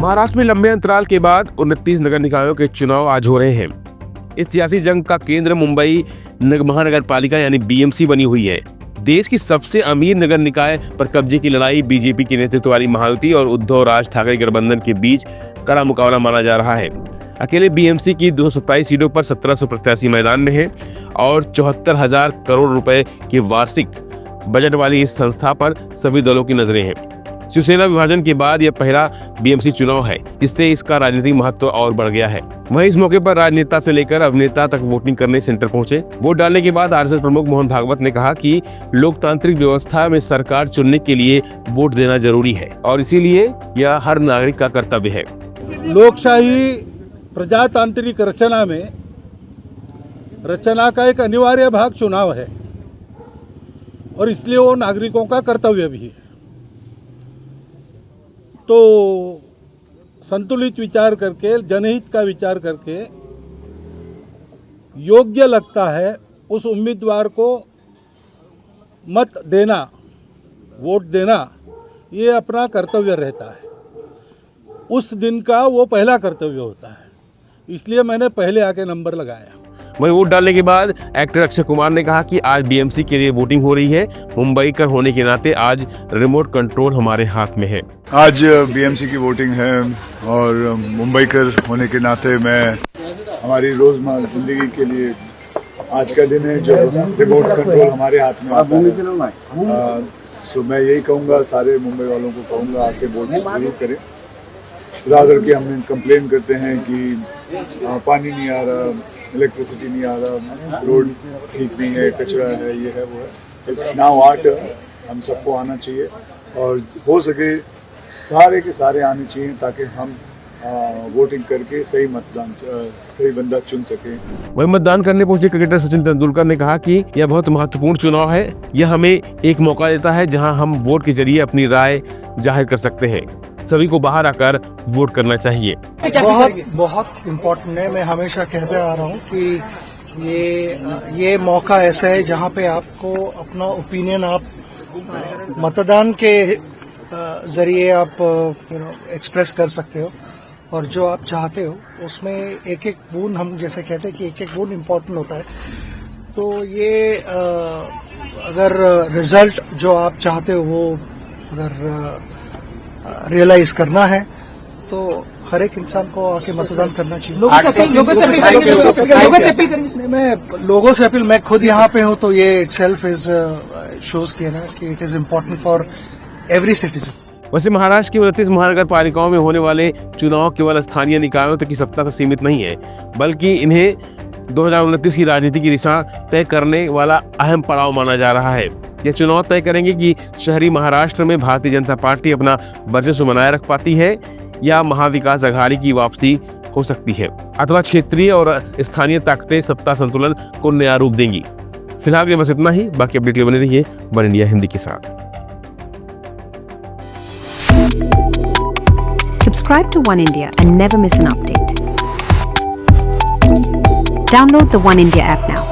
महाराष्ट्र में लंबे अंतराल के बाद 29 नगर निकायों के चुनाव आज हो रहे हैं। इस सियासी जंग का केंद्र मुंबई महानगर पालिका यानी बीएमसी बनी हुई है। देश की सबसे अमीर नगर निकाय पर कब्जे की लड़ाई बीजेपी की नेतृत्व वाली महायुति और उद्धव राज ठाकरे गठबंधन के बीच कड़ा मुकाबला माना जा रहा है। अकेले बीएमसी की 227 सीटों पर 1700 प्रत्याशी मैदान में हैं और 74,000 करोड़ रुपए के वार्षिक बजट वाली इस संस्था पर सभी दलों की नजरें हैं। शिवसेना विभाजन के बाद यह पहला बीएमसी चुनाव है, जिससे इसका राजनीतिक महत्व और बढ़ गया है। वहीं इस मौके पर राजनेता से लेकर अभिनेता तक वोटिंग करने सेंटर पहुंचे। वोट डालने के बाद आरएसएस प्रमुख मोहन भागवत ने कहा कि लोकतांत्रिक व्यवस्था में सरकार चुनने के लिए वोट देना जरूरी है और इसीलिए यह हर नागरिक का कर्तव्य है। लोकशाही प्रजातांत्रिक रचना का एक अनिवार्य भाग चुनाव है और इसलिए वो नागरिकों का कर्तव्य भी है। तो संतुलित विचार करके, जनहित का विचार करके योग्य लगता है उस उम्मीदवार को मत देना, वोट देना, ये अपना कर्तव्य रहता है। उस दिन का वो पहला कर्तव्य होता है, इसलिए मैंने पहले आके नंबर लगाया। वहीं वोट डालने के बाद एक्टर अक्षय कुमार ने कहा कि आज बीएमसी के लिए वोटिंग हो रही है। मुंबईकर होने के नाते आज रिमोट कंट्रोल हमारे हाथ में है। आज बीएमसी की वोटिंग है और मुंबईकर होने के नाते मैं हमारी रोजमर्रा जिंदगी के लिए आज का दिन है जो रिमोट कंट्रोल हमारे हाथ में आता है। सो मैं यही कहूँगा, सारे मुंबई वालों को कहूँगा, आके वोट जरूर करें। रादर के हम कंप्लेन करते हैं कि पानी नहीं आ रहा, इलेक्ट्रिसिटी नहीं आ रहा, रोड ठीक नहीं है, कचरा है, ये है वो है। इट्स नाउ आर्ट, हम सबको आना चाहिए और हो सके सारे के सारे आने चाहिए ताकि हम वोटिंग करके सही बंदा चुन सके। वही मतदान करने पहुंचे क्रिकेटर सचिन तेंदुलकर ने कहा कि यह बहुत महत्वपूर्ण चुनाव है। यह हमें एक मौका देता है जहां हम वोट के जरिए अपनी राय जाहिर कर सकते हैं। सभी को बाहर आकर वोट करना चाहिए। बहुत इम्पोर्टेंट है। मैं हमेशा कहते आ रहा हूँ कि ये मौका ऐसा है जहाँ पे आपको अपना ओपिनियन आप मतदान के जरिए आप एक्सप्रेस कर सकते हो और जो आप चाहते हो उसमें एक एक बूंद, हम जैसे कहते हैं कि एक एक बूंद इम्पोर्टेंट होता है। तो ये अगर रिजल्ट जो आप चाहते हो वो अगर रियलाइज करना है तो हर एक इंसान को आके मतदान करना चाहिए। लोगों से अपील, मैं खुद यहाँ पे हूँ तो ये इटसेल्फ इज शोज किया ना कि it is important for every citizen. वैसे महाराष्ट्र की 29 महानगर पालिकाओं में होने वाले चुनाव केवल स्थानीय निकायों तक की सत्ता से सीमित नहीं है, बल्कि इन्हें 2029 की राजनीति की दिशा तय करने वाला अहम पड़ाव माना जा रहा है। यह चुनाव तय करेंगे कि शहरी महाराष्ट्र में भारतीय जनता पार्टी अपना वर्चस्व बनाए रख पाती है या महाविकास अघाड़ी की वापसी हो सकती है, अथवा क्षेत्रीय और स्थानीय ताकतें सत्ता संतुलन को नया रूप देंगी। फिलहाल ये बस इतना ही। बाकी अपडेट के बने रहिए वन इंडिया हिंदी के साथ। Subscribe to One India and never miss an update. Download the One India app now.